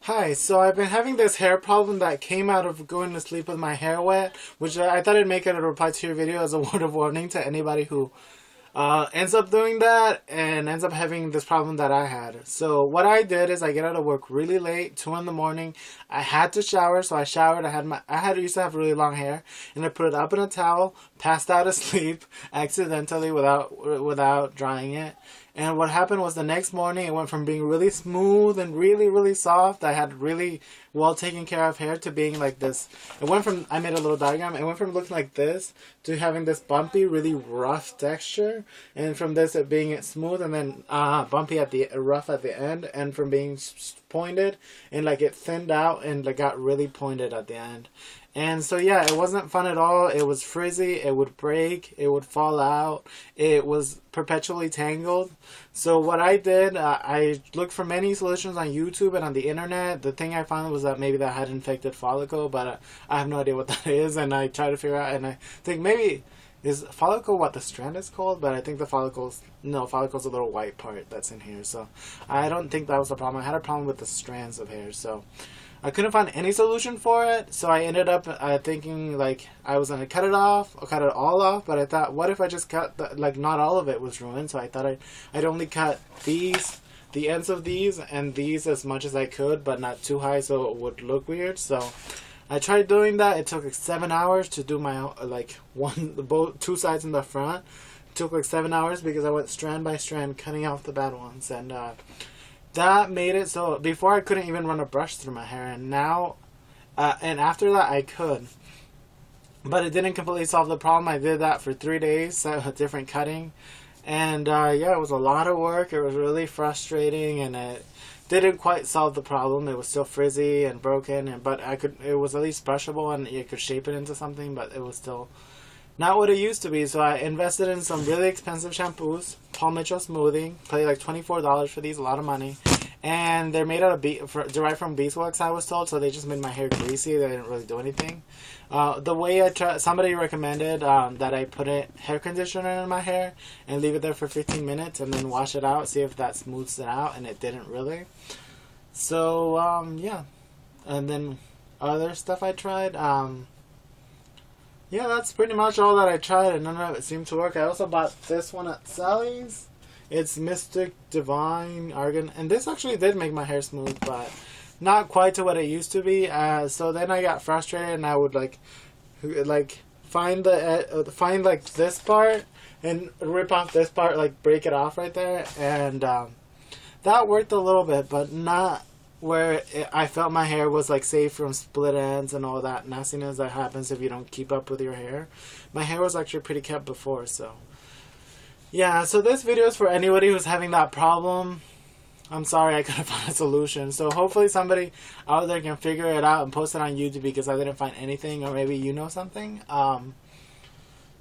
Hi, so I've been having this hair problem that came out of going to sleep with my hair wet, which I thought I'd make it a reply to your video as a word of warning to anybody who ends up doing that and ends up having this problem that I had. So what I did is I get out of work really late, 2 in the morning. I had to shower, so I showered. I used to have really long hair, and I put it up in a towel, passed out asleep accidentally without drying it. And what happened was the next morning it went from being really smooth and really, really soft. I had really well taken care of hair to being like this. It went from, I made a little diagram, it went from looking like this to having this bumpy, really rough texture. And from this it being smooth and then bumpy at the, rough at the end. And from being pointed and like it thinned out and like got really pointed at the end. And so yeah, it wasn't fun at all. It was frizzy, it would break, it would fall out, it was perpetually tangled. So what I did, I looked for many solutions on YouTube and on the internet. The thing I found was that maybe that I had infected follicle, but I have no idea what that is, and I tried to figure out, and I think maybe, is follicle what the strand is called? But I think the follicle's a little white part that's in here. So I don't think that was the problem. I had a problem with the strands of hair, so I couldn't find any solution for it, so I ended up thinking like I was gonna cut it off, or cut it all off. But I thought, what if I just cut like not all of it was ruined? So I thought I'd only cut these, the ends of these, and these as much as I could, but not too high so it would look weird. So I tried doing that. It took like 7 hours to do my two sides in the front. It took like 7 hours because I went strand by strand cutting off the bad ones, and that made it so before I couldn't even run a brush through my hair, and now and after that I could, but it didn't completely solve the problem. I did that for 3 days, different cutting, and yeah, it was a lot of work. It was really frustrating, and it didn't quite solve the problem. It was still frizzy and broken, but it was at least brushable and you could shape it into something, but it was still not what it used to be. So I invested in some really expensive shampoos, Paul Mitchell Smoothing. Paid like $24 for these, a lot of money. And they're made out of derived from beeswax, I was told. So they just made my hair greasy. They didn't really do anything. The way I tried, somebody recommended that I put hair conditioner in my hair and leave it there for 15 minutes and then wash it out, see if that smooths it out, and it didn't really. So yeah, and then other stuff I tried. Yeah, that's pretty much all that I tried, and none of it seemed to work. I also bought this one at Sally's. It's Mystic Divine Argan, and this actually did make my hair smooth, but not quite to what it used to be. So then I got frustrated, and I would like find like this part and rip off this part, like break it off right there, and that worked a little bit, but not where I felt my hair was like safe from split ends and all that nastiness that happens if you don't keep up with your hair. My hair was actually pretty kept before, so yeah. So this video is for anybody who's having that problem. I'm sorry I couldn't find a solution. So hopefully somebody out there can figure it out and post it on YouTube, because I didn't find anything, or maybe you know something.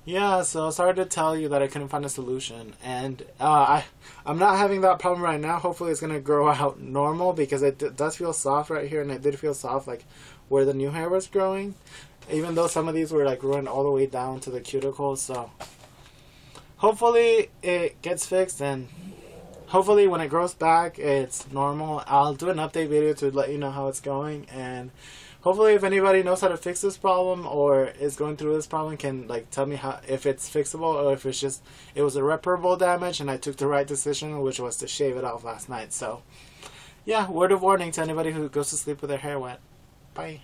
Yeah, so sorry to tell you that I couldn't find a solution, and I'm not having that problem right now. Hopefully it's gonna grow out normal, because it does feel soft right here, and it did feel soft like where the new hair was growing, even though some of these were like growing all the way down to the cuticles. So hopefully it gets fixed, and hopefully when it grows back it's normal. I'll do an update video to let you know how it's going, and hopefully if anybody knows how to fix this problem or is going through this problem can like tell me how, if it's fixable, or if it's just it was irreparable damage and I took the right decision, which was to shave it off last night. So yeah, word of warning to anybody who goes to sleep with their hair wet. Bye.